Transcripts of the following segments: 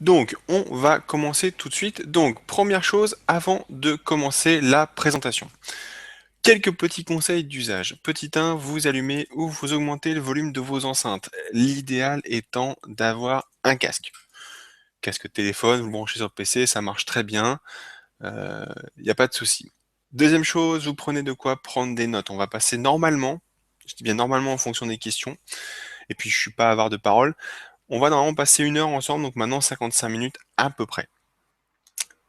Donc, on va commencer tout de suite. Donc, première chose, avant de commencer la présentation. Quelques petits conseils d'usage. Petit 1, vous allumez ou vous augmentez le volume de vos enceintes. L'idéal étant d'avoir un casque. Casque de téléphone, vous le branchez sur le PC, ça marche très bien. Il n'y a pas de souci. Deuxième chose, vous prenez de quoi prendre des notes. On va passer normalement, je dis bien normalement en fonction des questions, et puis je suis pas avare de parole, on va normalement passer 1 heure ensemble, donc maintenant 55 minutes à peu près.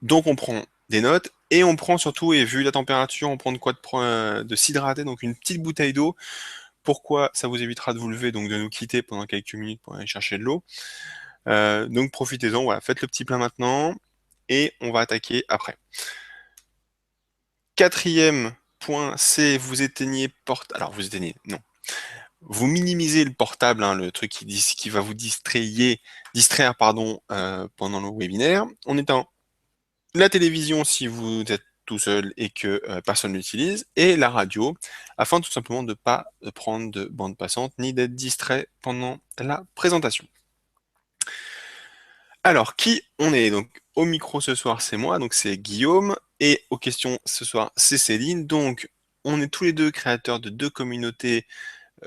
Donc on prend des notes et on prend surtout, et vu la température, on prend de quoi de s'hydrater, donc une petite bouteille d'eau. Pourquoi? Ça vous évitera de vous lever, donc de nous quitter pendant quelques minutes pour aller chercher de l'eau. Donc profitez-en, voilà, faites le petit plein maintenant et on va attaquer après. Quatrième point, c'est vous éteignez alors vous éteignez, non. Vous minimisez le portable, hein, le truc qui va vous distraire pardon, pendant le webinaire. On éteint la télévision si vous êtes tout seul et que personne l'utilise, et la radio, afin tout simplement de ne pas prendre de bande passante ni d'être distrait pendant la présentation. Alors, qui on est? Donc, au micro ce soir, c'est moi, donc c'est Guillaume, et aux questions ce soir, c'est Céline. Donc, on est tous les deux créateurs de deux communautés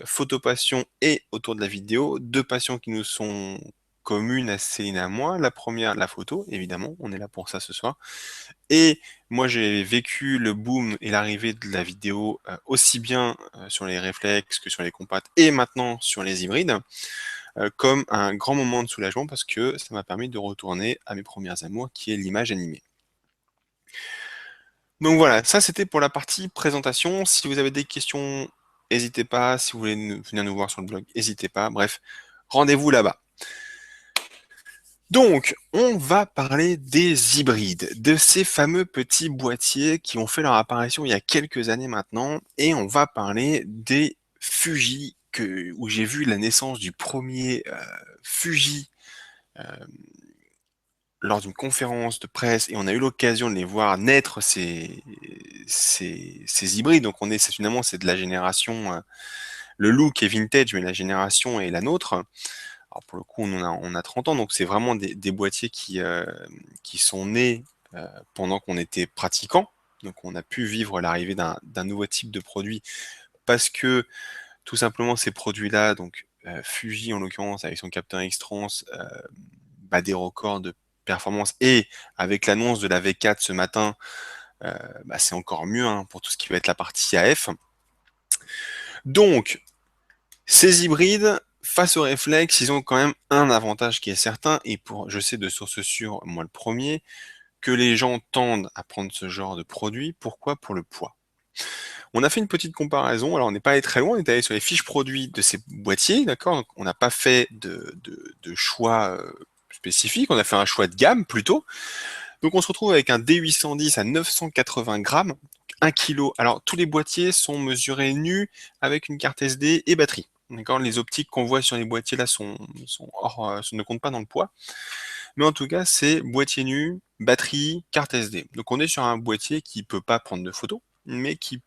photo passion et autour de la vidéo, deux passions qui nous sont communes à Céline et à moi. La première, la photo, évidemment, on est là pour ça ce soir. Et moi, j'ai vécu le boom et l'arrivée de la vidéo aussi bien sur les réflexes que sur les compacts et maintenant sur les hybrides, comme un grand moment de soulagement parce que ça m'a permis de retourner à mes premières amours qui est l'image animée. Donc voilà, ça c'était pour la partie présentation. Si vous avez des questions, n'hésitez pas. Si vous voulez venir nous voir sur le blog, n'hésitez pas. Bref, rendez-vous là-bas. Donc, on va parler des hybrides, de ces fameux petits boîtiers qui ont fait leur apparition il y a quelques années maintenant, et on va parler des Fuji, où j'ai vu la naissance du premier Fuji euh, lors d'une conférence de presse, et on a eu l'occasion de les voir naître ces hybrides. Donc, finalement, c'est de la génération, le look est vintage, mais la génération est la nôtre. Alors pour le coup, on a 30 ans, donc c'est vraiment des boîtiers qui sont nés pendant qu'on était pratiquant. Donc on a pu vivre l'arrivée d'un nouveau type de produit parce que tout simplement ces produits-là, donc Fuji en l'occurrence avec son capteur X-Trans, bat des records de performance et avec l'annonce de la V4 ce matin, c'est encore mieux hein, pour tout ce qui va être la partie AF. Donc ces hybrides, face au réflexe, ils ont quand même un avantage qui est certain, et je sais de source sûre, moi le premier, que les gens tendent à prendre ce genre de produit. Pourquoi? Pour le poids. On a fait une petite comparaison, alors on n'est pas allé très loin, on est allé sur les fiches produits de ces boîtiers, d'accord? Donc on n'a pas fait de choix spécifique, on a fait un choix de gamme plutôt. Donc on se retrouve avec un D810 à 980 grammes, 1 kg. Alors tous les boîtiers sont mesurés nus avec une carte SD et batterie. D'accord, les optiques qu'on voit sur les boîtiers là sont hors, ne comptent pas dans le poids. Mais en tout cas, c'est boîtier nu, batterie, carte SD. Donc on est sur un boîtier qui peut pas prendre de photos, mais qui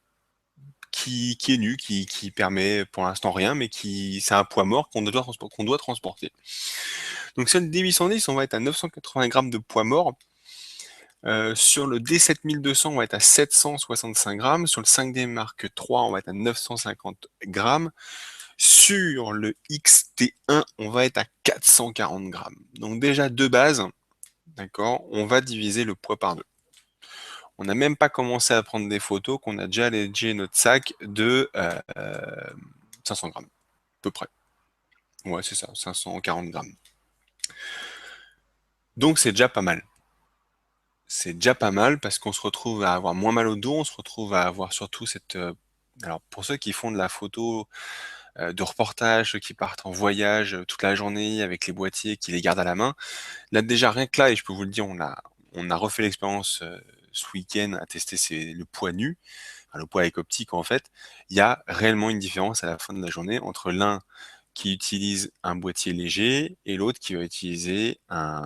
est nu, qui permet pour l'instant rien, mais c'est un poids mort qu'on doit transporter. Donc sur le D810, on va être à 980 grammes de poids mort. Sur le D7200, on va être à 765 grammes. Sur le 5D Mark III, on va être à 950 grammes. Sur le XT1, on va être à 440 grammes. Donc déjà deux bases, d'accord, on va diviser le poids par deux. On n'a même pas commencé à prendre des photos qu'on a déjà allégé notre sac de 500 grammes, à peu près. Ouais, c'est ça, 540 grammes. Donc c'est déjà pas mal. C'est déjà pas mal parce qu'on se retrouve à avoir moins mal au dos, on se retrouve à avoir surtout cette... alors pour ceux qui font de la photo de reportage, ceux qui partent en voyage toute la journée avec les boîtiers, qui les gardent à la main, là déjà rien que là, et je peux vous le dire, on a refait l'expérience ce week-end à tester le poids nu, enfin, le poids avec optique en fait, il y a réellement une différence à la fin de la journée entre l'un qui utilise un boîtier léger et l'autre qui va utiliser un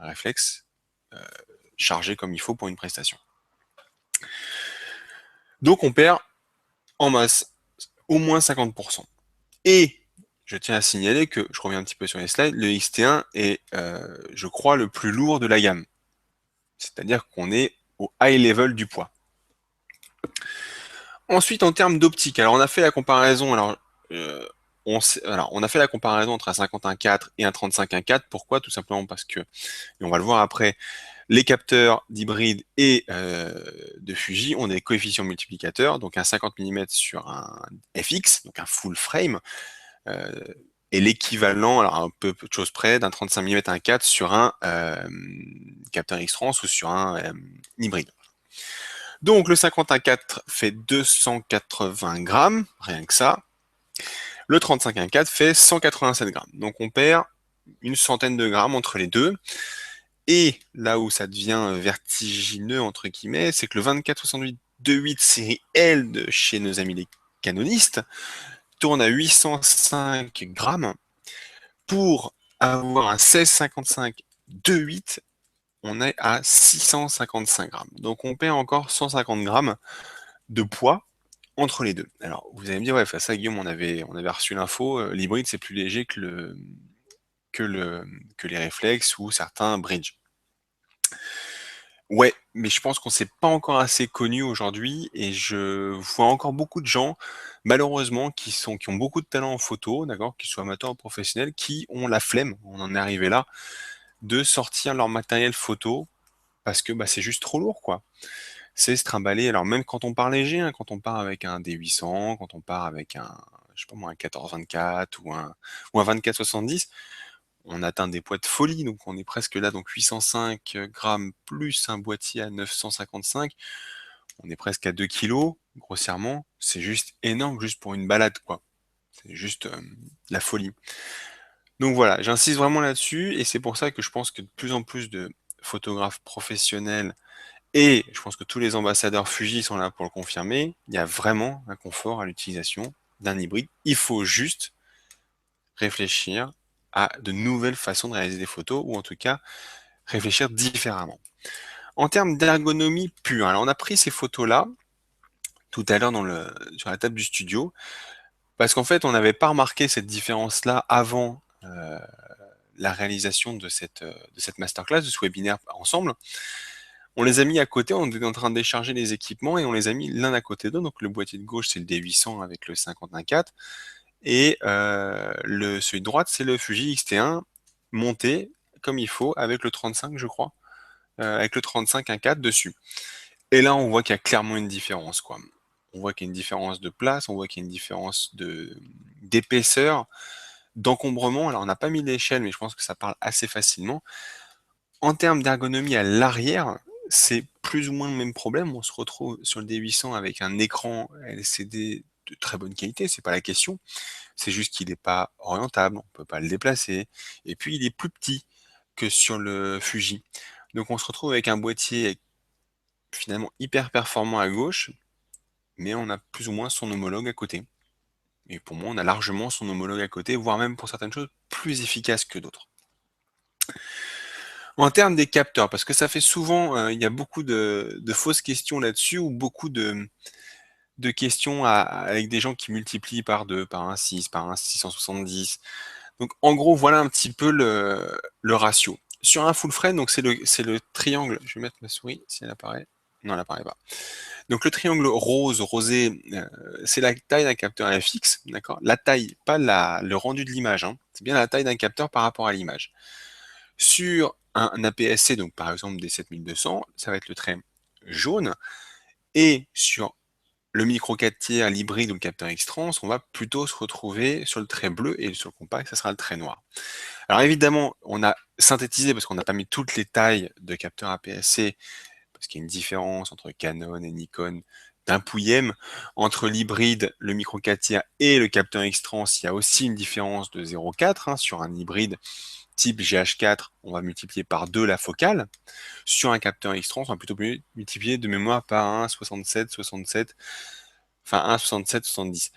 réflexe chargé comme il faut pour une prestation. Donc on perd en masse au moins 50%. Et je tiens à signaler que, je reviens un petit peu sur les slides, le X-T1 est, je crois, le plus lourd de la gamme. C'est-à-dire qu'on est au high level du poids. Ensuite, en termes d'optique, alors on a fait la comparaison, on a fait la comparaison entre un 51.4 et un 35.1.4. Pourquoi? Tout simplement parce que, et on va le voir après, les capteurs d'hybride et de Fuji ont des coefficients multiplicateurs, donc un 50 mm sur un FX, donc un full frame, euh, est l'équivalent, alors un peu de choses près, d'un 35 mm 1.4 sur un capteur X-Trans ou sur un hybride. Donc le 51.4 fait 280 grammes, rien que ça. Le 35.1.4 fait 187 grammes. Donc on perd une centaine de grammes entre les deux. Et là où ça devient vertigineux, entre guillemets, c'est que le 24-68-2.8 série L de chez nos amis les canonistes tourne à 805 grammes. Pour avoir un 16-55-2.8, on est à 655 grammes. Donc on perd encore 150 grammes de poids entre les deux. Alors vous allez me dire, ouais, face à Guillaume, on avait reçu l'info, l'hybride c'est plus léger que, le, que les réflexes ou certains bridge. Ouais, mais je pense qu'on s'est pas encore assez connu aujourd'hui et je vois encore beaucoup de gens, malheureusement, qui ont beaucoup de talent en photo, d'accord, qu'ils soient amateurs ou professionnels, qui ont la flemme, on en est arrivé là, de sortir leur matériel photo parce que bah, c'est juste trop lourd, quoi. C'est se trimballer. Alors même quand on part léger, hein, quand on part avec un D800, quand on part avec un, je sais pas moi, un 14-24 ou un 24-70, on atteint des poids de folie, donc on est presque là, donc 805 grammes plus un boîtier à 955, on est presque à 2 kilos, grossièrement, c'est juste énorme, juste pour une balade, quoi. C'est juste la folie. Donc voilà, j'insiste vraiment là-dessus, et c'est pour ça que je pense que de plus en plus de photographes professionnels, et je pense que tous les ambassadeurs Fuji sont là pour le confirmer, il y a vraiment un confort à l'utilisation d'un hybride. Il faut juste réfléchir à de nouvelles façons de réaliser des photos, ou en tout cas réfléchir différemment. En termes d'ergonomie pure, alors on a pris ces photos-là tout à l'heure sur la table du studio, parce qu'en fait on n'avait pas remarqué cette différence-là avant la réalisation de cette masterclass, de ce webinaire ensemble. On les a mis à côté, on était en train de décharger les équipements et on les a mis l'un à côté de l'autre. Donc le boîtier de gauche c'est le D800 avec le 51.4 et celui de droite c'est le Fuji X-T1 monté comme il faut avec le 35 je crois, avec le 35.1.4 dessus. Et là on voit qu'il y a clairement une différence, quoi. On voit qu'il y a une différence de place, on voit qu'il y a une différence d'épaisseur, d'encombrement. Alors on n'a pas mis l'échelle mais je pense que ça parle assez facilement. En termes d'ergonomie à l'arrière, c'est plus ou moins le même problème. On se retrouve sur le D800 avec un écran LCD de très bonne qualité, c'est pas la question. C'est juste qu'il n'est pas orientable, on peut pas le déplacer. Et puis il est plus petit que sur le Fuji. Donc on se retrouve avec un boîtier finalement hyper performant à gauche, mais on a plus ou moins son homologue à côté. Et pour moi, on a largement son homologue à côté, voire même pour certaines choses plus efficace que d'autres. En termes des capteurs, parce que ça fait souvent, il y a beaucoup de fausses questions là-dessus, ou beaucoup de questions avec des gens qui multiplient par 2, par un 6, par un 670. Donc en gros, voilà un petit peu le ratio. Sur un full frame, donc c'est le triangle, je vais mettre ma souris si elle apparaît. Non, elle apparaît pas. Donc le triangle rosé, c'est la taille d'un capteur FX, d'accord? La taille, pas le rendu de l'image, hein. C'est bien la taille d'un capteur par rapport à l'image. Sur un APS-C, donc par exemple des 7200, ça va être le trait jaune. Et sur le micro 4 tiers, l'hybride ou le capteur X-Trans, on va plutôt se retrouver sur le trait bleu et sur le compact, ça sera le trait noir. Alors évidemment, on a synthétisé parce qu'on n'a pas mis toutes les tailles de capteurs APS-C, parce qu'il y a une différence entre Canon et Nikon d'un pouillème. Entre l'hybride, le micro 4 tiers et le capteur X-Trans, il y a aussi une différence de 0,4. Hein. Sur un hybride type GH4, on va multiplier par 2 la focale. Sur un capteur X-Trans, on va plutôt multiplier de mémoire par 1,67, 67, enfin 1,67, 70.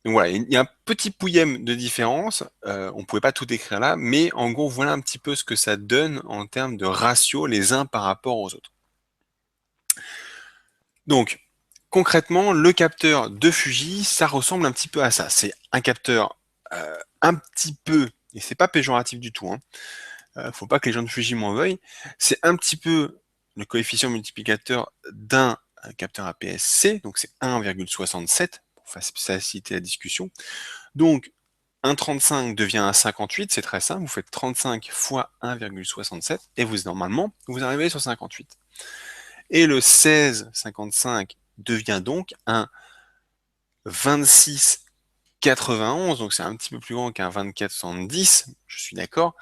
Donc voilà, il y a un petit pouillème de différence, on ne pouvait pas tout écrire là, mais en gros, voilà un petit peu ce que ça donne en termes de ratio les uns par rapport aux autres. Donc, concrètement, le capteur de Fuji, ça ressemble un petit peu à ça. C'est un capteur un petit peu, et c'est pas péjoratif du tout, hein, faut pas que les gens de Fuji m'en veuillent, c'est un petit peu le coefficient multiplicateur d'un capteur APS-C, donc c'est 1,67 pour faciliter la discussion. Donc 1,35 devient 1,58, c'est très simple, vous faites 35 fois 1,67 et normalement vous arrivez sur 58. Et le 16,55 devient donc un 26,91, donc c'est un petit peu plus grand qu'un 24,70, je suis d'accord,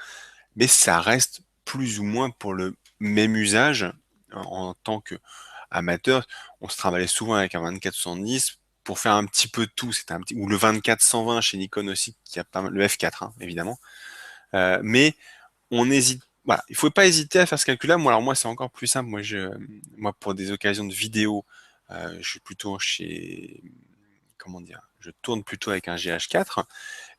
mais ça reste plus ou moins pour le même usage en tant qu'amateur. On se travaillait souvent avec un 24-70 pour faire un petit peu de tout. C'était un petit, ou le 24-120 chez Nikon aussi, qui a pas mal, le F4, hein, évidemment. Mais on hésite. Voilà, il faut pas hésiter à faire ce calcul-là. Moi, alors moi, c'est encore plus simple. Moi, pour des occasions de vidéo, je suis plutôt chez, comment dire, je tourne plutôt avec un GH4.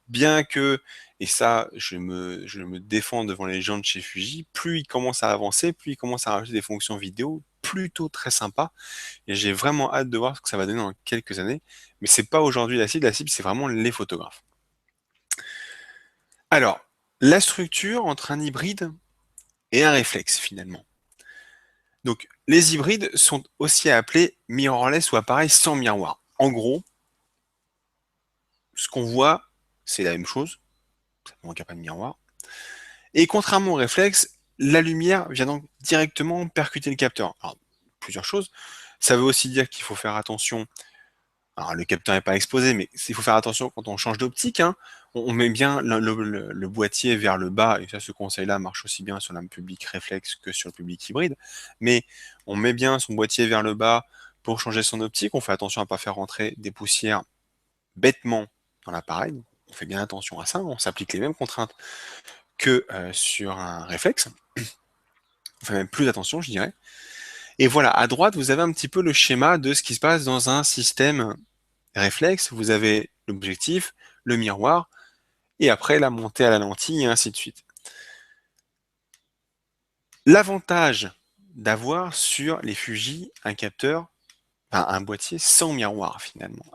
Bien que, et ça, je me défends devant les gens de chez Fuji, plus ils commencent à avancer, plus ils commencent à rajouter des fonctions vidéo plutôt très sympas. Et j'ai vraiment hâte de voir ce que ça va donner dans quelques années. Mais c'est pas aujourd'hui la cible, c'est vraiment les photographes. Alors, la structure entre un hybride et un réflexe, finalement. Donc, les hybrides sont aussi appelés mirrorless ou appareils sans miroir. En gros, ce qu'on voit, c'est la même chose, simplement qu'il n'y a pas de miroir. Et contrairement au réflexe, la lumière vient donc directement percuter le capteur. Alors, plusieurs choses. Ça veut aussi dire qu'il faut faire attention. Alors, le capteur n'est pas exposé, mais il faut faire attention quand on change d'optique, hein. On met bien le boîtier vers le bas, et ça, ce conseil-là marche aussi bien sur le public réflexe que sur le public hybride. Mais on met bien son boîtier vers le bas pour changer son optique. On fait attention à ne pas faire rentrer des poussières bêtement dans l'appareil. On fait bien attention à ça. On s'applique les mêmes contraintes que sur un réflexe. On fait même plus attention, je dirais. Et voilà, à droite, vous avez un petit peu le schéma de ce qui se passe dans un système réflexe. Vous avez l'objectif, le miroir, et après la montée à la lentille, et ainsi de suite. L'avantage d'avoir sur les Fuji un capteur, enfin un boîtier sans miroir finalement,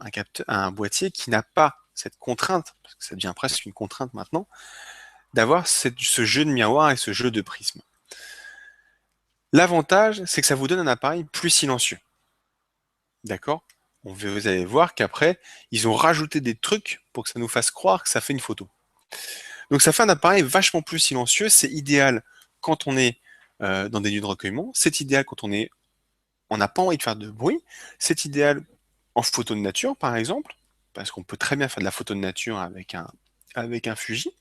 un boîtier qui n'a pas cette contrainte, parce que ça devient presque une contrainte maintenant, d'avoir ce jeu de miroir et ce jeu de prisme. L'avantage, c'est que ça vous donne un appareil plus silencieux. D'accord? Vous allez voir qu'après, ils ont rajouté des trucs pour que ça nous fasse croire que ça fait une photo. Donc ça fait un appareil vachement plus silencieux. C'est idéal quand on est dans des lieux de recueillement. C'est idéal quand on n'a pas envie de faire de bruit. C'est idéal en photo de nature, par exemple, parce qu'on peut très bien faire de la photo de nature avec un Fuji.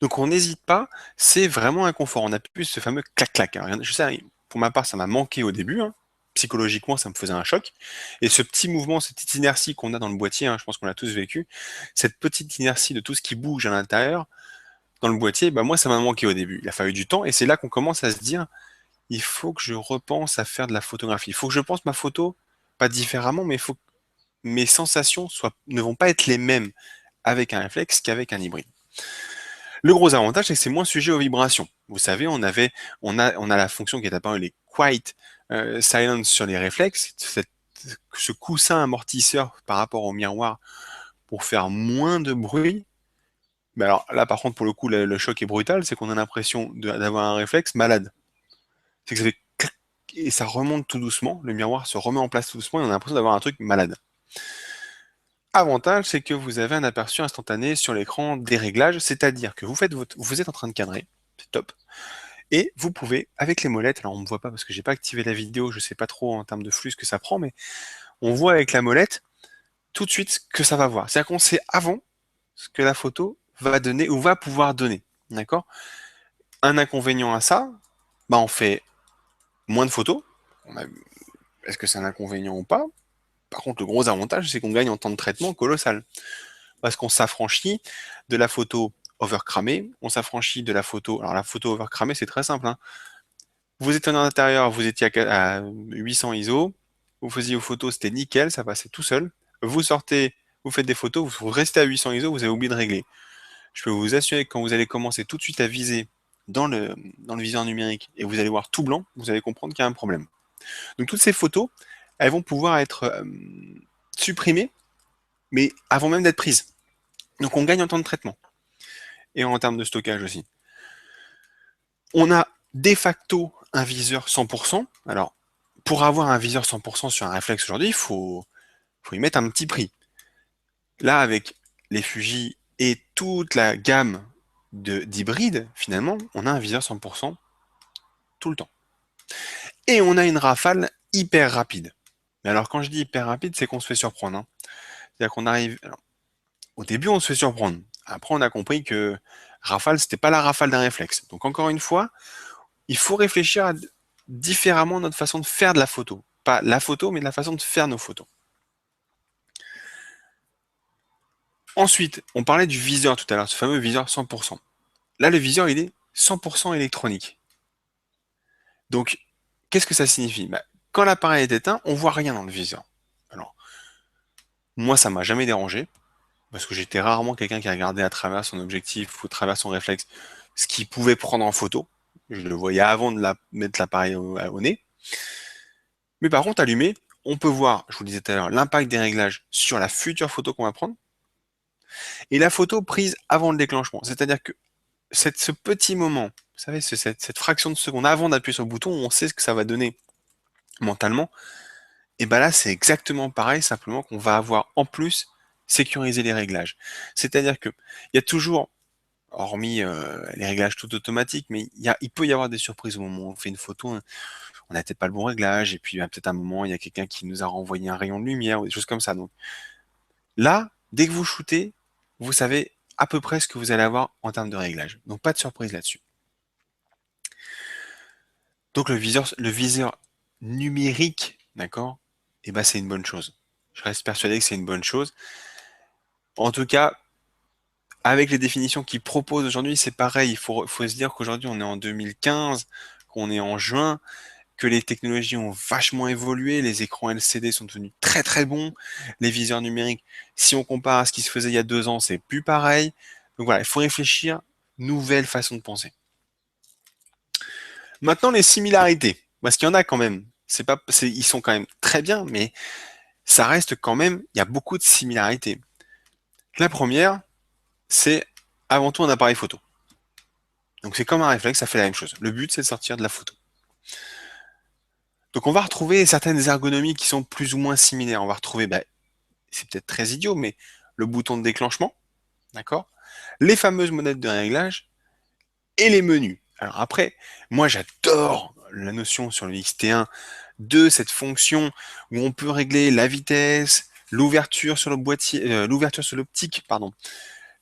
Donc on n'hésite pas, c'est vraiment un confort. On a plus ce fameux clac-clac. Je sais, pour ma part, ça m'a manqué au début, hein. Psychologiquement, ça me faisait un choc. Et ce petit mouvement, cette petite inertie qu'on a dans le boîtier, hein, je pense qu'on l'a tous vécu, cette petite inertie de tout ce qui bouge à l'intérieur, dans le boîtier, bah moi, ça m'a manqué au début. Il a fallu du temps, et c'est là qu'on commence à se dire, il faut que je repense à faire de la photographie. Il faut que je pense ma photo, pas différemment, mais il faut que mes sensations ne vont pas être les mêmes avec un réflexe qu'avec un hybride. Le gros avantage, c'est que c'est moins sujet aux vibrations. Vous savez, on a la fonction qui est apparue, les quiet silence sur les réflexes, ce coussin amortisseur par rapport au miroir pour faire moins de bruit. Mais alors là, par contre, pour le coup, le choc est brutal, c'est qu'on a l'impression d'avoir un réflexe malade. C'est que ça fait clac et ça remonte tout doucement, le miroir se remet en place tout doucement et on a l'impression d'avoir un truc malade. Avantage, c'est que vous avez un aperçu instantané sur l'écran des réglages, c'est-à-dire que vous êtes en train de cadrer, c'est top, et vous pouvez, avec les molettes, alors on ne me voit pas parce que j'ai pas activé la vidéo, je sais pas trop en termes de flux ce que ça prend, mais on voit avec la molette tout de suite ce que ça va voir. C'est-à-dire qu'on sait avant ce que la photo va donner ou va pouvoir donner. D'accord? Un inconvénient à ça, bah on fait moins de photos. Est-ce que c'est un inconvénient ou pas? Par contre, le gros avantage, c'est qu'on gagne en temps de traitement colossal. Parce qu'on s'affranchit de la photo overcramée, on s'affranchit de la photo. Alors la photo overcramée, c'est très simple, hein. Vous étiez en intérieur, vous étiez à 800 ISO, vous faisiez vos photos, c'était nickel, ça passait tout seul. Vous sortez, vous faites des photos, vous restez à 800 ISO, vous avez oublié de régler. Je peux vous assurer que quand vous allez commencer tout de suite à viser dans le viseur numérique et vous allez voir tout blanc, vous allez comprendre qu'il y a un problème. Donc toutes ces photos, elles vont pouvoir être supprimées, mais avant même d'être prises. Donc on gagne en temps de traitement et en termes de stockage aussi. On a de facto un viseur 100%. Alors, pour avoir un viseur 100% sur un réflexe aujourd'hui, faut y mettre un petit prix. Là, avec les Fuji et toute la gamme d'hybrides, finalement, on a un viseur 100% tout le temps. Et on a une rafale hyper rapide. Mais alors, quand je dis hyper rapide, c'est qu'on se fait surprendre, hein. C'est-à-dire qu'on arrive. Alors, au début, on se fait surprendre. Après, on a compris que rafale, c'était pas la rafale d'un réflexe. Donc, encore une fois, il faut réfléchir à différemment notre façon de faire de la photo. Pas la photo, mais la façon de faire nos photos. Ensuite, on parlait du viseur tout à l'heure, ce fameux viseur 100%. Là, le viseur, il est 100% électronique. Donc, qu'est-ce que ça signifie? Bah, quand l'appareil est éteint, on voit rien dans le viseur. Alors, moi, ça m'a jamais dérangé, parce que j'étais rarement quelqu'un qui regardait à travers son objectif ou à travers son réflexe ce qu'il pouvait prendre en photo. Je le voyais avant de mettre l'appareil au nez. Mais par contre, allumé, on peut voir, je vous le disais tout à l'heure, l'impact des réglages sur la future photo qu'on va prendre et la photo prise avant le déclenchement. C'est-à-dire que ce petit moment, vous savez, cette fraction de seconde avant d'appuyer sur le bouton, où on sait ce que ça va donner mentalement, et ben là, c'est exactement pareil, simplement qu'on va avoir en plus sécurisé les réglages. C'est-à-dire que il y a toujours, hormis les réglages tout automatiques, mais il peut y avoir des surprises au moment où on fait une photo, hein. On n'a peut-être pas le bon réglage, et puis peut-être à un moment, il y a quelqu'un qui nous a renvoyé un rayon de lumière, ou des choses comme ça. Donc là, dès que vous shootez, vous savez à peu près ce que vous allez avoir en termes de réglage. Donc pas de surprise là-dessus. Donc le viseur numérique, d'accord, eh ben c'est une bonne chose. Je reste persuadé que c'est une bonne chose. En tout cas, avec les définitions qu'ils proposent aujourd'hui, c'est pareil. Il faut se dire qu'aujourd'hui, on est en 2015, qu'on est en juin, que les technologies ont vachement évolué, les écrans LCD sont devenus très très bons, les viseurs numériques, si on compare à ce qui se faisait il y a 2 ans, c'est plus pareil. Donc voilà, il faut réfléchir, nouvelle façon de penser. Maintenant, les similarités, parce qu'il y en a quand même. Ils sont quand même très bien, mais ça reste quand même, il y a beaucoup de similarités. La première, c'est avant tout un appareil photo. Donc c'est comme un réflexe, ça fait la même chose. Le but, c'est de sortir de la photo. Donc on va retrouver certaines ergonomies qui sont plus ou moins similaires. On va retrouver, bah, c'est peut-être très idiot, mais le bouton de déclenchement, d'accord? Les fameuses monettes de réglage et les menus. Alors après, moi j'adore la notion sur le XT1 de cette fonction où on peut régler la vitesse, l'ouverture sur le boîtier, l'ouverture sur l'optique, pardon,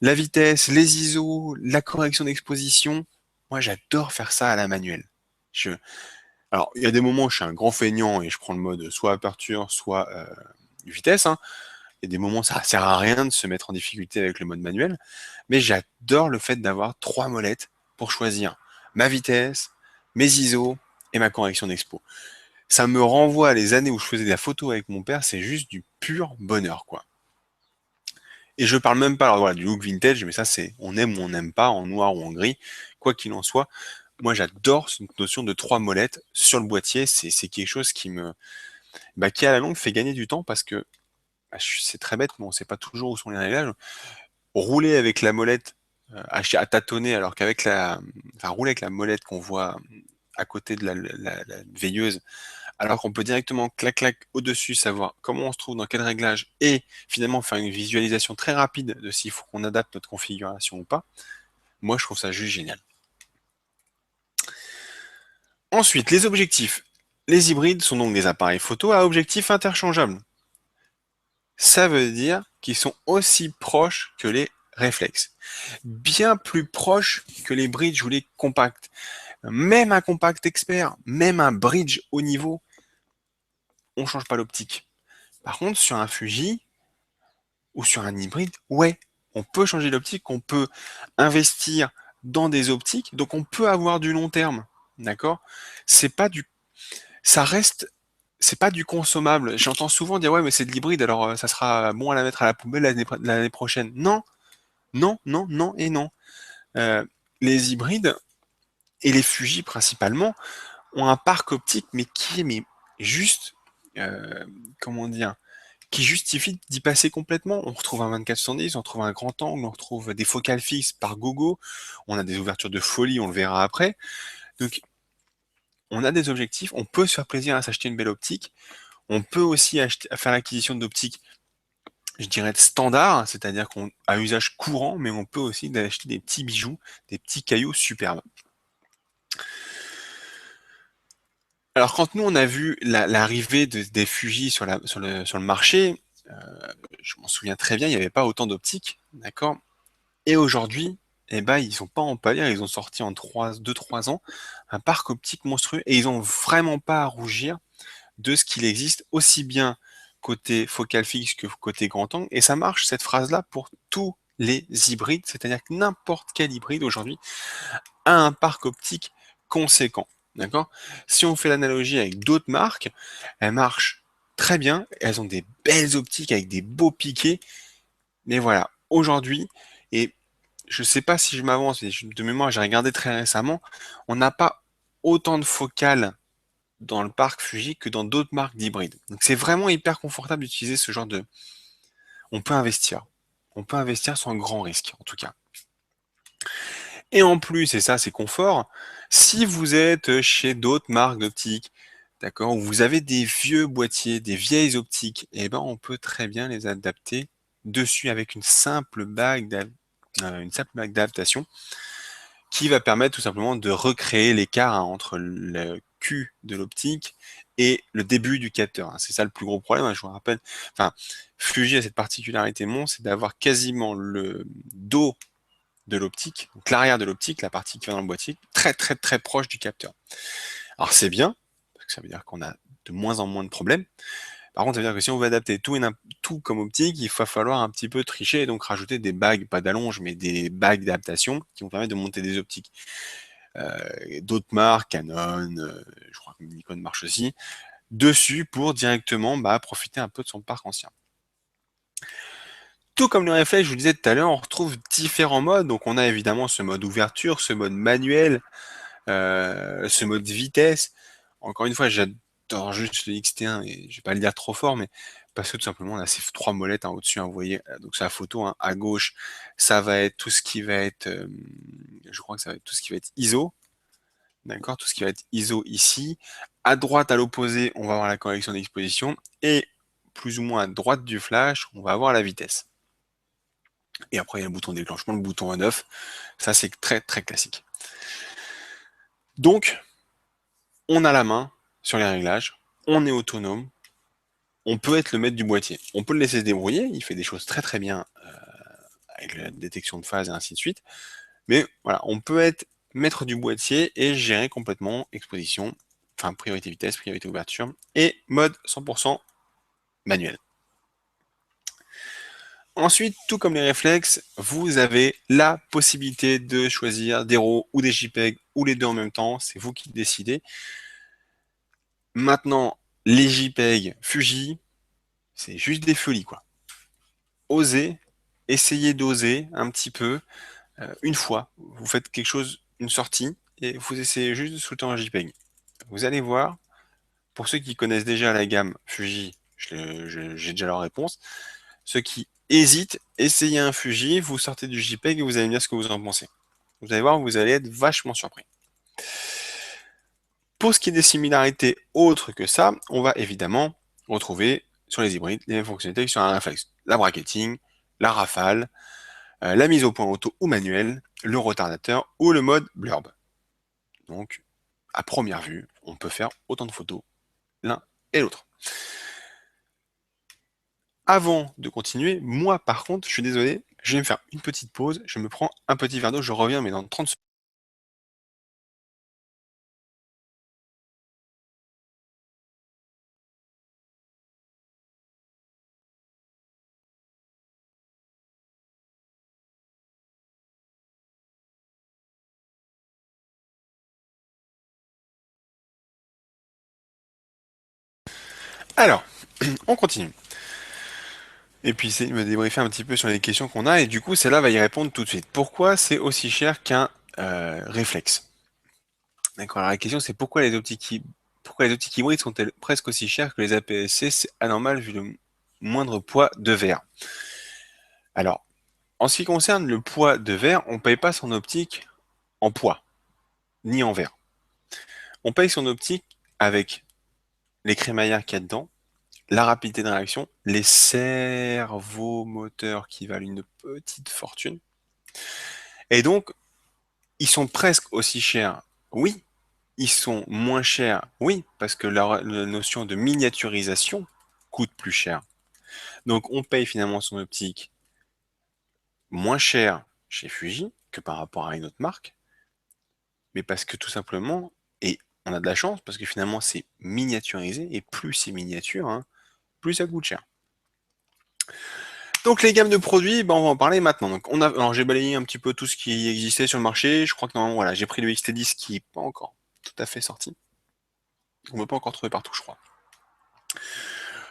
la vitesse, les ISO, la correction d'exposition. Moi j'adore faire ça à la manuelle. Je... Alors il y a des moments où je suis un grand feignant et je prends le mode soit aperture, soit vitesse, hein. Il y a des moments, ça sert à rien de se mettre en difficulté avec le mode manuel, mais j'adore le fait d'avoir 3 molettes pour choisir ma vitesse, mes ISO et ma correction d'expo. Ça me renvoie à les années où je faisais de la photo avec mon père, c'est juste du pur bonheur, quoi. Et je parle même pas, alors voilà, du look vintage, mais ça c'est, on aime ou on n'aime pas, en noir ou en gris, quoi qu'il en soit. Moi j'adore cette notion de 3 molettes sur le boîtier, c'est quelque chose qui à la longue fait gagner du temps parce que c'est très bête, mais on sait pas toujours où sont les réglages. Rouler avec la molette à tâtonner, alors qu'avec enfin, rouler avec la molette qu'on voit à côté de la veilleuse, alors qu'on peut directement clac-clac au-dessus, savoir comment on se trouve, dans quel réglage, et finalement faire une visualisation très rapide de s'il faut qu'on adapte notre configuration ou pas. Moi, je trouve ça juste génial. Ensuite, les objectifs. Les hybrides sont donc des appareils photo à objectifs interchangeables. Ça veut dire qu'ils sont aussi proches que les réflexes. Bien plus proches que les bridge ou les compacts. Même un compact expert, même un bridge haut niveau, on change pas l'optique. Par contre, sur un Fuji ou sur un hybride, ouais, on peut changer l'optique, on peut investir dans des optiques, donc on peut avoir du long terme. D'accord? C'est pas du, ça reste, c'est pas du consommable. J'entends souvent dire ouais, mais c'est de l'hybride, alors ça sera bon à la mettre à la poubelle l'année prochaine. Non, non, non, non et non. Euh, les hybrides et les Fuji principalement ont un parc optique, mais qui est juste, euh, comment dire, qui justifie d'y passer complètement. On retrouve un 24-70, on retrouve un grand angle, on retrouve des focales fixes par gogo, on a des ouvertures de folie, on le verra après. Donc, on a des objectifs, on peut se faire plaisir à s'acheter une belle optique, on peut aussi faire l'acquisition d'optiques, je dirais, standard, c'est-à-dire qu'on à usage courant, mais on peut aussi acheter des petits bijoux, des petits cailloux superbes. Alors quand nous on a vu l'arrivée des Fuji sur le marché, je m'en souviens très bien, il n'y avait pas autant d'optiques, d'accord? Et aujourd'hui, eh ben, ils sont pas en pâlir, ils ont sorti en 2-3 ans un parc optique monstrueux et ils ont vraiment pas à rougir de ce qu'il existe aussi bien côté focal fixe que côté grand angle. Et ça marche, cette phrase-là, pour tous les hybrides, c'est-à-dire que n'importe quel hybride aujourd'hui a un parc optique conséquent. D'accord? Si on fait l'analogie avec d'autres marques, elles marchent très bien, elles ont des belles optiques avec des beaux piquets, mais voilà, aujourd'hui, et je sais pas si je m'avance, mais de mémoire, j'ai regardé très récemment, on n'a pas autant de focales dans le parc Fuji que dans d'autres marques d'hybrides. Donc c'est vraiment hyper confortable d'utiliser ce genre de... On peut investir. On peut investir sans grand risque, en tout cas. Et en plus, et ça c'est confort, si vous êtes chez d'autres marques d'optiques, d'accord, où vous avez des vieux boîtiers, des vieilles optiques, eh ben on peut très bien les adapter dessus avec une simple bague d'adaptation qui va permettre tout simplement de recréer l'écart entre le cul de l'optique et le début du capteur. Hein. C'est ça le plus gros problème, hein, je vous rappelle. Enfin, Fuji a cette particularité c'est d'avoir quasiment le dos de l'optique, donc l'arrière de l'optique, la partie qui va dans le boîtier, très très très proche du capteur. Alors c'est bien, parce que ça veut dire qu'on a de moins en moins de problèmes. Par contre, ça veut dire que si on veut adapter tout comme optique, il va falloir un petit peu tricher et donc rajouter des bagues, pas d'allonge, mais des bagues d'adaptation qui vont permettre de monter des optiques. D'autres marques, Canon, je crois que Nikon marche aussi, dessus pour directement profiter un peu de son parc ancien. Tout comme le réflexe, je vous disais tout à l'heure, on retrouve différents modes. Donc on a évidemment ce mode ouverture, ce mode manuel, ce mode vitesse. Encore une fois, j'adore juste le XT1 et je vais pas le dire trop fort, mais parce que tout simplement on a ces trois molettes au-dessus, hein, vous voyez, donc c'est la photo, hein, à gauche, ça va être tout ce qui va être, je crois que ça va être tout ce qui va être ISO, d'accord, tout ce qui va être ISO ici. À droite, à l'opposé, on va avoir la correction d'exposition et plus ou moins à droite du flash, on va avoir la vitesse. Et après, il y a le bouton déclenchement, le bouton on-off. Ça, c'est très, très classique. Donc, on a la main sur les réglages, on est autonome, on peut être le maître du boîtier. On peut le laisser se débrouiller, il fait des choses très très bien avec la détection de phase et ainsi de suite. Mais voilà, on peut être maître du boîtier et gérer complètement exposition, enfin priorité vitesse, priorité ouverture et mode 100% manuel. Ensuite, tout comme les réflexes, vous avez la possibilité de choisir des RAW ou des JPEG ou les deux en même temps, c'est vous qui décidez. Maintenant, les JPEG Fuji, c'est juste des folies, quoi. Osez, essayez d'oser un petit peu, une fois, vous faites quelque chose, une sortie, et vous essayez juste de shooter en JPEG. Vous allez voir, pour ceux qui connaissent déjà la gamme Fuji, j'ai déjà leur réponse. Ceux qui hésitent, essayez un Fuji, vous sortez du JPEG et vous allez me dire ce que vous en pensez. Vous allez voir, vous allez être vachement surpris. Pour ce qui est des similarités autres que ça, on va évidemment retrouver sur les hybrides les mêmes fonctionnalités que sur un réflexe. La bracketing, la rafale, la mise au point auto ou manuel, le retardateur ou le mode blurb. Donc, à première vue, on peut faire autant de photos l'un et l'autre. Avant de continuer, moi par contre, je suis désolé, je vais me faire une petite pause, je me prends un petit verre d'eau, je reviens mais dans 30 secondes. Alors, on continue. Et puis essayer de me débriefer un petit peu sur les questions qu'on a, et du coup celle-là va y répondre tout de suite. Pourquoi c'est aussi cher qu'un réflexe? D'accord, alors la question c'est pourquoi les optiques hybrides sont-elles presque aussi chères que les APS-C? C'est anormal vu le moindre poids de verre. Alors, en ce qui concerne le poids de verre, on ne paye pas son optique en poids, ni en verre. On paye son optique avec les crémaillères qu'il y a dedans, la rapidité de réaction, les servomoteurs qui valent une petite fortune. Et donc, ils sont presque aussi chers, oui. Ils sont moins chers, oui, parce que la notion de miniaturisation coûte plus cher. Donc, on paye finalement son optique moins cher chez Fuji que par rapport à une autre marque, mais parce que tout simplement, et on a de la chance, parce que finalement c'est miniaturisé, et plus c'est miniature, hein, plus ça coûte cher. Donc les gammes de produits, ben, on va en parler maintenant. Donc alors j'ai balayé un petit peu tout ce qui existait sur le marché. Je crois que normalement, voilà, j'ai pris le XT10 qui n'est pas encore tout à fait sorti. On ne peut pas encore trouver partout, je crois.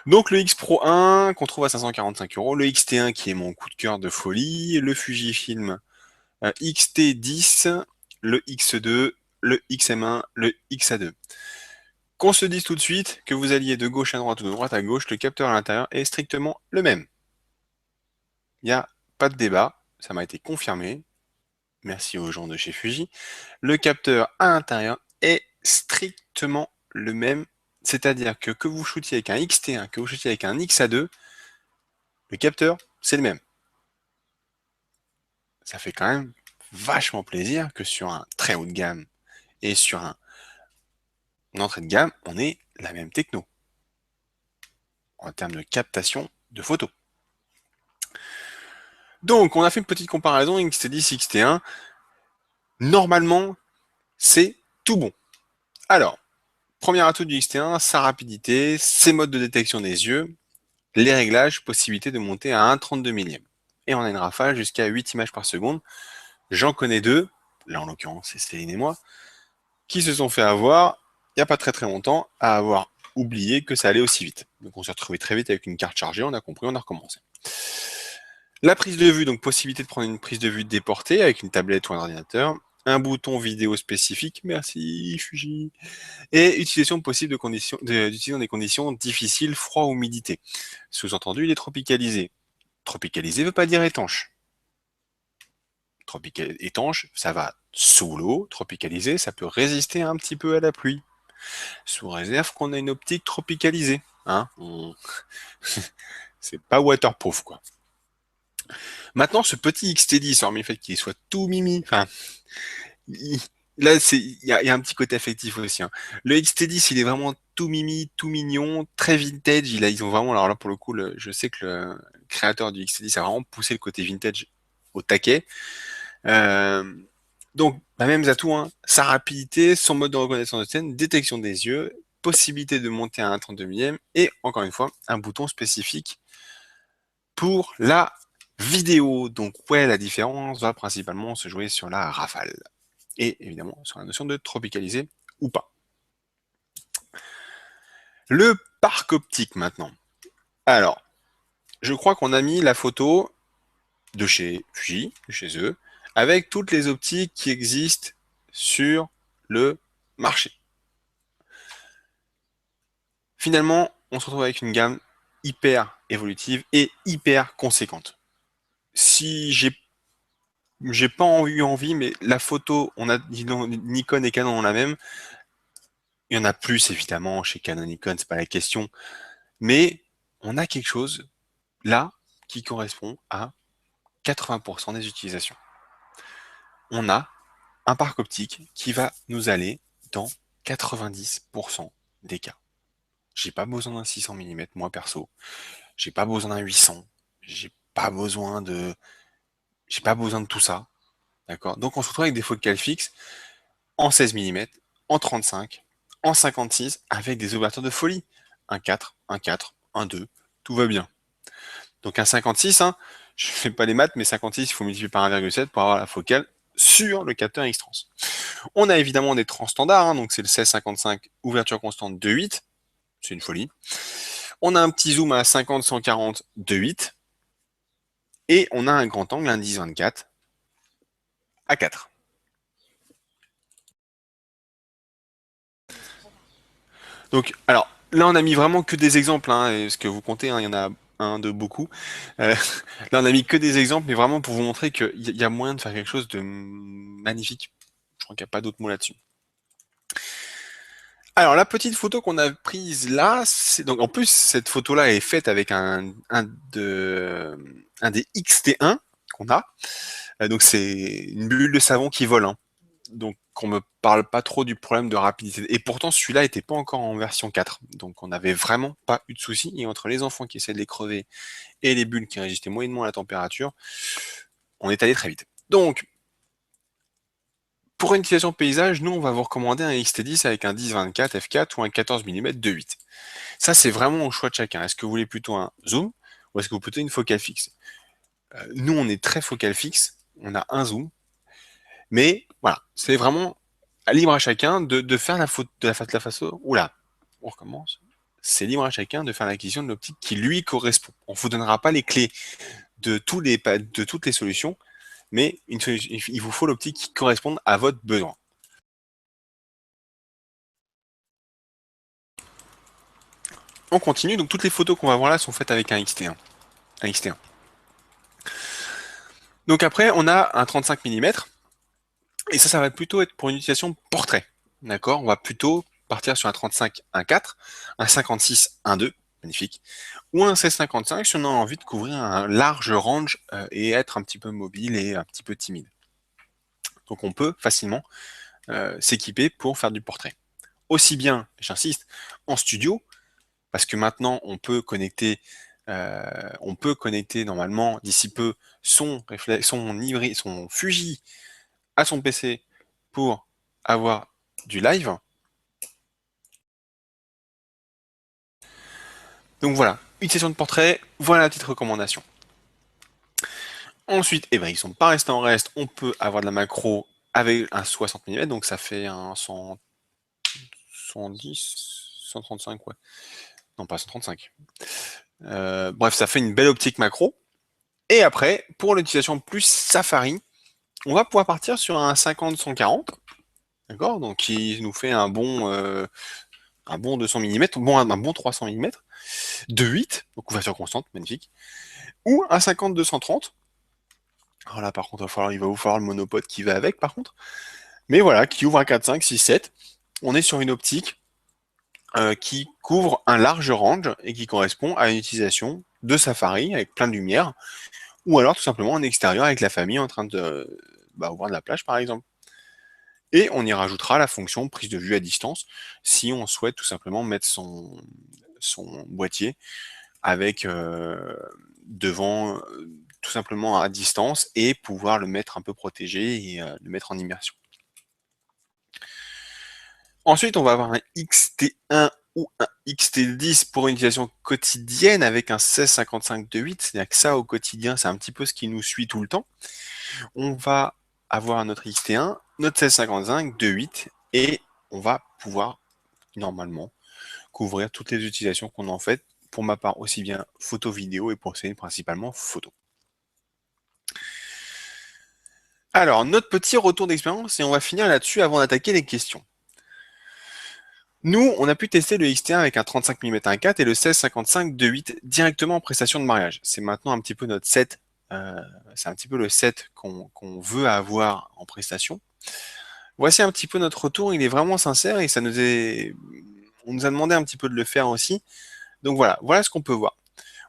Donc le X Pro 1 qu'on trouve à 545 euros, le XT1 qui est mon coup de cœur de folie, le Fujifilm XT10, le X2, le XM1, le XA2. Qu'on se dise tout de suite que vous alliez de gauche à droite ou de droite à gauche, le capteur à l'intérieur est strictement le même. Il n'y a pas de débat, ça m'a été confirmé. Merci aux gens de chez Fuji. Le capteur à l'intérieur est strictement le même. C'est-à-dire que vous shootiez avec un XT1, que vous shootiez avec un XA2, le capteur, c'est le même. Ça fait quand même vachement plaisir que sur un très haut de gamme et sur une entrée de gamme, on ait la même techno en termes de captation de photos. Donc, on a fait une petite comparaison XT10, XT1. Normalement, c'est tout bon. Alors, premier atout du XT1, sa rapidité, ses modes de détection des yeux, les réglages, possibilité de monter à 1,32 millième. Et on a une rafale jusqu'à 8 images par seconde. J'en connais deux, là en l'occurrence c'est Céline et moi, qui se sont fait avoir, il n'y a pas très très longtemps, à avoir oublié que ça allait aussi vite. Donc on s'est retrouvé très vite avec une carte chargée, on a compris, on a recommencé. La prise de vue, donc possibilité de prendre une prise de vue déportée avec une tablette ou un ordinateur, un bouton vidéo spécifique, merci Fuji, et utilisation possible d'utiliser dans des conditions difficiles, froid ou humidité. Sous-entendu, il est tropicalisé. Tropicalisé ne veut pas dire étanche. Étanche, ça va sous l'eau. Tropicalisé, ça peut résister un petit peu à la pluie. Sous réserve qu'on a une optique tropicalisée. Hein, c'est pas waterproof, quoi. Maintenant, ce petit XT10, hormis le fait qu'il soit tout mimi, enfin, là, il y a un petit côté affectif aussi. Hein. Le XT10, il est vraiment tout mimi, tout mignon, très vintage. Ils ont vraiment, alors là, pour le coup, je sais que le créateur du XT10 a vraiment poussé le côté vintage au taquet. Euh, donc, bah, mêmes atouts, hein, sa rapidité, son mode de reconnaissance de scène, détection des yeux, possibilité de monter à un 32 millième et encore une fois, un bouton spécifique pour la vidéo. Donc, ouais, la différence va principalement se jouer sur la rafale et évidemment sur la notion de tropicaliser ou pas. Le parc optique maintenant. Alors, je crois qu'on a mis la photo de chez Fuji, de chez eux, avec toutes les optiques qui existent sur le marché. Finalement, on se retrouve avec une gamme hyper évolutive et hyper conséquente. Si j'ai pas eu envie, mais la photo, on a Nikon et Canon ont la même. Il y en a plus évidemment chez Canon, Nikon, c'est pas la question, mais on a quelque chose là qui correspond à 80% des utilisations. On a un parc optique qui va nous aller dans 90% des cas. J'ai pas besoin d'un 600 mm, moi perso. J'ai pas besoin d'un 800. J'ai pas besoin de tout ça. D'accord? Donc on se retrouve avec des focales fixes en 16 mm, en 35, en 56, avec des ouvertures de folie. Un 4, un 4, un 2, tout va bien. Donc un 56, hein, je fais pas les maths, mais 56, il faut multiplier par 1,7 pour avoir la focale sur le capteur X-Trans. On a évidemment des trans standards, hein, donc c'est le 16-55, ouverture constante 2,8, c'est une folie. On a un petit zoom à 50-140 2,8, et on a un grand angle, un 10-24 à 4. Donc, alors, là, on a mis vraiment que des exemples, hein, et ce que vous comptez, hein, il y en a un de beaucoup. Euh, là, on a mis que des exemples, mais vraiment pour vous montrer qu'il y a moyen de faire quelque chose de magnifique. Je crois qu'il n'y a pas d'autre mot là-dessus. Alors, la petite photo qu'on a prise là, c'est donc en plus cette photo-là est faite avec un des XT1 qu'on a. Donc c'est une bulle de savon qui vole, hein. Donc on me parle pas trop du problème de rapidité. Et pourtant celui-là était pas encore en version 4. Donc on n'avait vraiment pas eu de soucis. Et entre les enfants qui essaient de les crever et les bulles qui résistaient moyennement à la température, on est allé très vite. Donc pour une utilisation paysage, nous on va vous recommander un XT10 avec un 10-24 f4 ou un 14 mm 2.8. Ça c'est vraiment au choix de chacun. Est-ce que vous voulez plutôt un zoom ou est-ce que vous voulez plutôt une focale fixe? Nous on est très focale fixe, on a un zoom, mais voilà, c'est vraiment libre à chacun de faire la faute de la photo. Oula, on recommence. C'est libre à chacun de faire l'acquisition de l'optique qui lui correspond. On vous donnera pas les clés de toutes les solutions, mais il vous faut l'optique qui corresponde à votre besoin. On continue, donc toutes les photos qu'on va voir là sont faites avec un XT1. Un XT1. Donc après, on a un 35 mm, et ça va plutôt être pour une utilisation portrait. D'accord? On va plutôt partir sur un 35 1.4, un 56 1.2, magnifique, ou un 16-55 si on a envie de couvrir un large range et être un petit peu mobile et un petit peu timide. Donc on peut facilement s'équiper pour faire du portrait. Aussi bien, j'insiste, en studio, parce que maintenant on peut connecter normalement d'ici peu son Fuji à son PC pour avoir du live. Donc voilà, une session de portrait, voilà la petite recommandation. Ensuite, eh ben, ils sont pas restés en reste, on peut avoir de la macro avec un 60 mm, donc ça fait un 100, 110, 135, ouais. Non, pas 135. Bref, ça fait une belle optique macro. Et après, pour l'utilisation plus Safari, on va pouvoir partir sur un 50-140, d'accord? Donc qui nous fait un bon 200 mm, un bon 300 mm, de 8, donc ouverture constante, magnifique, ou un 50-230. Alors là, par contre, il va vous falloir le monopode qui va avec, par contre. Mais voilà, qui ouvre un 4, 5, 6, 7. On est sur une optique qui couvre un large range et qui correspond à une utilisation de Safari avec plein de lumière, ou alors tout simplement en extérieur avec la famille en train de voir de la plage, par exemple. Et on y rajoutera la fonction prise de vue à distance si on souhaite tout simplement mettre son boîtier avec devant tout simplement à distance et pouvoir le mettre un peu protégé et le mettre en immersion. Ensuite, on va avoir un XT1 ou un XT10 pour une utilisation quotidienne avec un 16-55 de 8, c'est-à-dire que ça au quotidien, c'est un petit peu ce qui nous suit tout le temps. On va avoir notre XT1, notre 16-55 de 8 et on va pouvoir normalement couvrir toutes les utilisations qu'on en fait, pour ma part aussi bien photo, vidéo et pour c'est principalement photo. Alors, notre petit retour d'expérience et on va finir là-dessus avant d'attaquer les questions. Nous, on a pu tester le XT1 avec un 35 mm 1.4 et le 16-55 2.8 directement en prestation de mariage. C'est maintenant un petit peu notre set, c'est un petit peu le set qu'on veut avoir en prestation. Voici un petit peu notre retour, il est vraiment sincère et on nous a demandé un petit peu de le faire aussi. Donc voilà ce qu'on peut voir.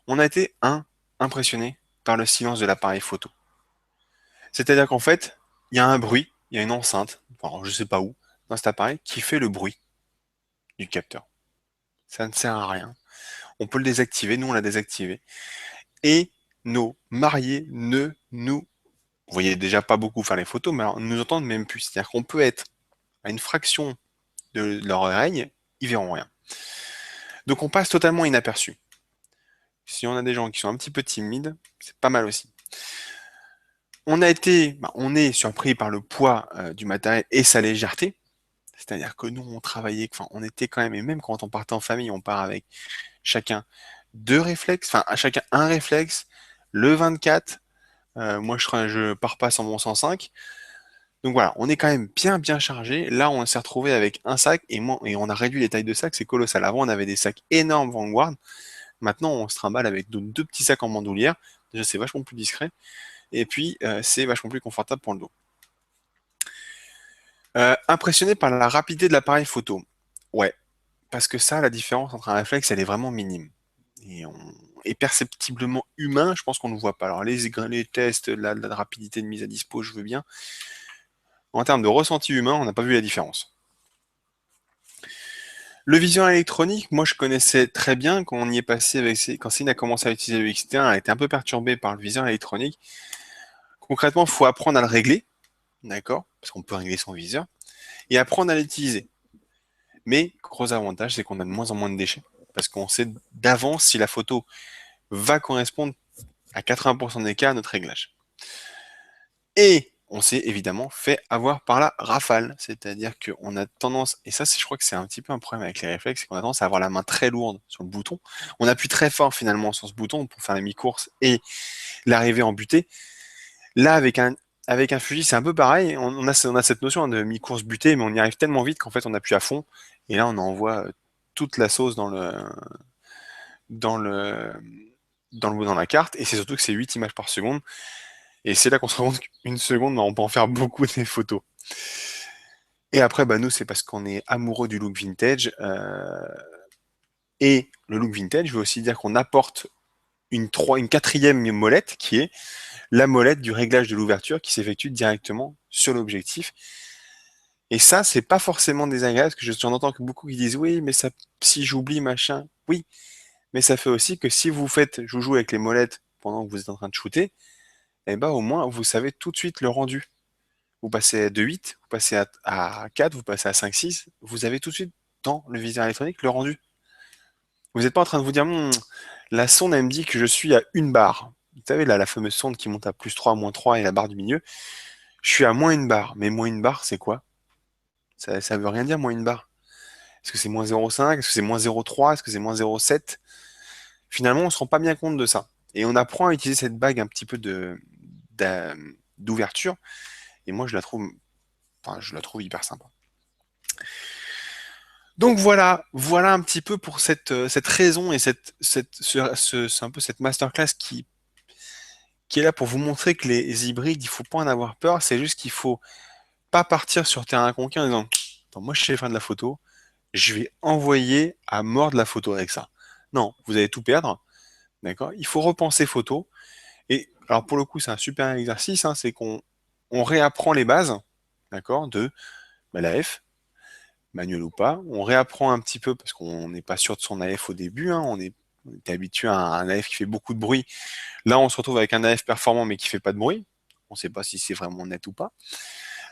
On a été impressionné par le silence de l'appareil photo. C'est-à-dire qu'en fait, il y a un bruit, il y a une enceinte, alors je sais pas où, dans cet appareil, qui fait le bruit du capteur. Ça ne sert à rien. On peut le désactiver, nous on l'a désactivé. Et nos mariés ne nous, vous voyez déjà pas beaucoup faire les photos, mais alors, nous entendent même plus. C'est-à-dire qu'on peut être à une fraction de leur oreille, ils verront rien. Donc on passe totalement inaperçu. Si on a des gens qui sont un petit peu timides, c'est pas mal aussi. On est surpris par le poids du matériel et sa légèreté. C'est-à-dire que nous, on travaillait, enfin, on était quand même, et même quand on partait en famille, on part avec chacun deux réflexes, enfin, à chacun un réflexe, le 24. Moi, je pars pas sans mon 105. Donc voilà, on est quand même bien chargé. Là, on s'est retrouvé avec un sac et on a réduit les tailles de sacs, c'est colossal. Avant, on avait des sacs énormes Vanguard. Maintenant, on se trimballe avec deux petits sacs en bandoulière. Déjà, c'est vachement plus discret. Et puis, c'est vachement plus confortable pour le dos. Impressionné par la rapidité de l'appareil photo. Ouais, parce que ça, la différence entre un réflexe, elle est vraiment minime. Et, et perceptiblement humain, je pense qu'on ne voit pas. Alors les tests, la rapidité de mise à dispo, je veux bien. En termes de ressenti humain, on n'a pas vu la différence. Le viseur électronique, moi je connaissais très bien quand on y est passé avec quand Céline a commencé à utiliser le X-T1, elle a été un peu perturbée par le viseur électronique. Concrètement, il faut apprendre à le régler, d'accord? Parce qu'on peut régler son viseur, et apprendre à l'utiliser. Mais gros avantage, c'est qu'on a de moins en moins de déchets, parce qu'on sait d'avance si la photo va correspondre à 80% des cas à notre réglage. Et on s'est évidemment fait avoir par la rafale, c'est-à-dire qu'on a tendance, et ça je crois que c'est un petit peu un problème avec les réflexes, c'est qu'on a tendance à avoir la main très lourde sur le bouton. On appuie très fort finalement sur ce bouton pour faire la mi-course et l'arrivée en butée. Là, avec un fusil, c'est un peu pareil, on a cette notion de mi-course butée, mais on y arrive tellement vite qu'en fait on appuie à fond, et là on envoie toute la sauce dans le, dans la carte, et c'est surtout que c'est 8 images par seconde, et c'est là qu'on se rend compte qu'une seconde, bah, on peut en faire beaucoup des photos. Et après, bah, nous, c'est parce qu'on est amoureux du look vintage. Et le look vintage veut aussi dire qu'on apporte une quatrième molette, qui est la molette du réglage de l'ouverture qui s'effectue directement sur l'objectif. Et ça, c'est pas forcément désagréable, parce que j'en entends que beaucoup qui disent oui, mais ça, si j'oublie machin, oui, mais ça fait aussi que si vous faites joujou avec les molettes pendant que vous êtes en train de shooter, eh ben, au moins, vous savez tout de suite le rendu. Vous passez de 8, vous passez à 4, vous passez à 5, 6, vous avez tout de suite dans le viseur électronique le rendu. Vous n'êtes pas en train de vous dire, la sonde, elle me dit que je suis à une barre. Vous savez, là, la fameuse sonde qui monte à plus 3, moins 3 et la barre du milieu. Je suis à moins une barre. Mais moins une barre, c'est quoi? Ça veut rien dire, moins une barre. Est-ce que c'est moins 0,5? Est-ce que c'est moins 0,3? Est-ce que c'est moins 0,7? Finalement, on se rend pas bien compte de ça. Et on apprend à utiliser cette bague un petit peu d'ouverture. Et moi, je la trouve hyper sympa. Donc voilà un petit peu pour cette raison et c'est un peu cette masterclass qui est là pour vous montrer que les hybrides, il faut pas en avoir peur, c'est juste qu'il faut pas partir sur terrain conquis en disant, attends, moi je sais faire de la photo, je vais envoyer à mort de la photo avec ça. Non, vous allez tout perdre, d'accord? Il faut repenser photo, et alors pour le coup c'est un super exercice, hein, c'est qu'on réapprend les bases, d'accord, de l'AF, manuel ou pas. On réapprend un petit peu parce qu'on n'est pas sûr de son AF au début. Hein. On est habitué à un AF qui fait beaucoup de bruit. Là, on se retrouve avec un AF performant mais qui fait pas de bruit. On ne sait pas si c'est vraiment net ou pas.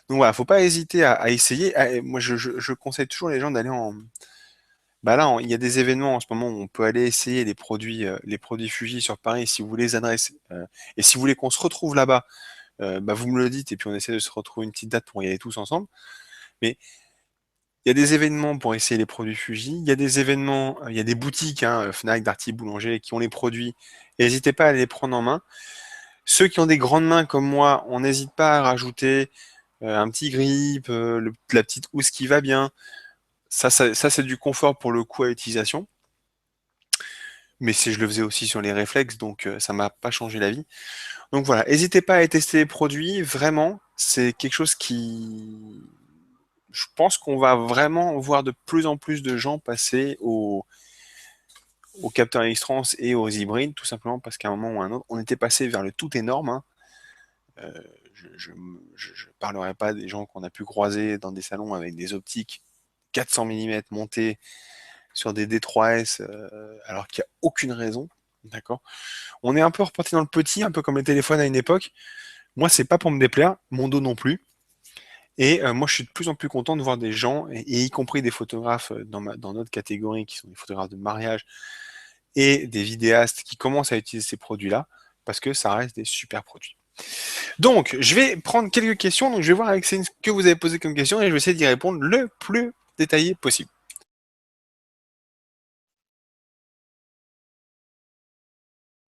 Donc voilà, faut pas hésiter à essayer. Moi, je conseille toujours les gens d'aller en. Bah là, il y a des événements en ce moment où on peut aller essayer les produits Fuji sur Paris si vous voulez les adresses. Et si vous voulez qu'on se retrouve là-bas, bah vous me le dites et puis on essaie de se retrouver une petite date pour y aller tous ensemble. Mais il y a des événements pour essayer les produits Fuji. Il y a des événements, il y a des boutiques, hein, Fnac, Darty, Boulanger, qui ont les produits. N'hésitez pas à les prendre en main. Ceux qui ont des grandes mains comme moi, on n'hésite pas à rajouter un petit grip, la petite housse qui va bien. Ça c'est du confort pour le coup à l'utilisation. Mais je le faisais aussi sur les réflexes, donc ça m'a pas changé la vie. Donc voilà, n'hésitez pas à tester les produits. Vraiment, c'est quelque chose qui, je pense qu'on va vraiment voir de plus en plus de gens passer aux capteurs X-Trans et aux hybrides, tout simplement parce qu'à un moment ou à un autre, on était passé vers le tout énorme. Hein. Euh, je ne parlerai pas des gens qu'on a pu croiser dans des salons avec des optiques 400 mm montées sur des D3S, alors qu'il n'y a aucune raison. D'accord. On est un peu reparti dans le petit, un peu comme les téléphones à une époque. Moi, c'est pas pour me déplaire, mon dos non plus. Et moi, je suis de plus en plus content de voir des gens, et y compris des photographes dans notre catégorie, qui sont des photographes de mariage, et des vidéastes qui commencent à utiliser ces produits-là, parce que ça reste des super produits. Donc, je vais prendre quelques questions, donc je vais voir avec Céline ce que vous avez posé comme question, et je vais essayer d'y répondre le plus détaillé possible.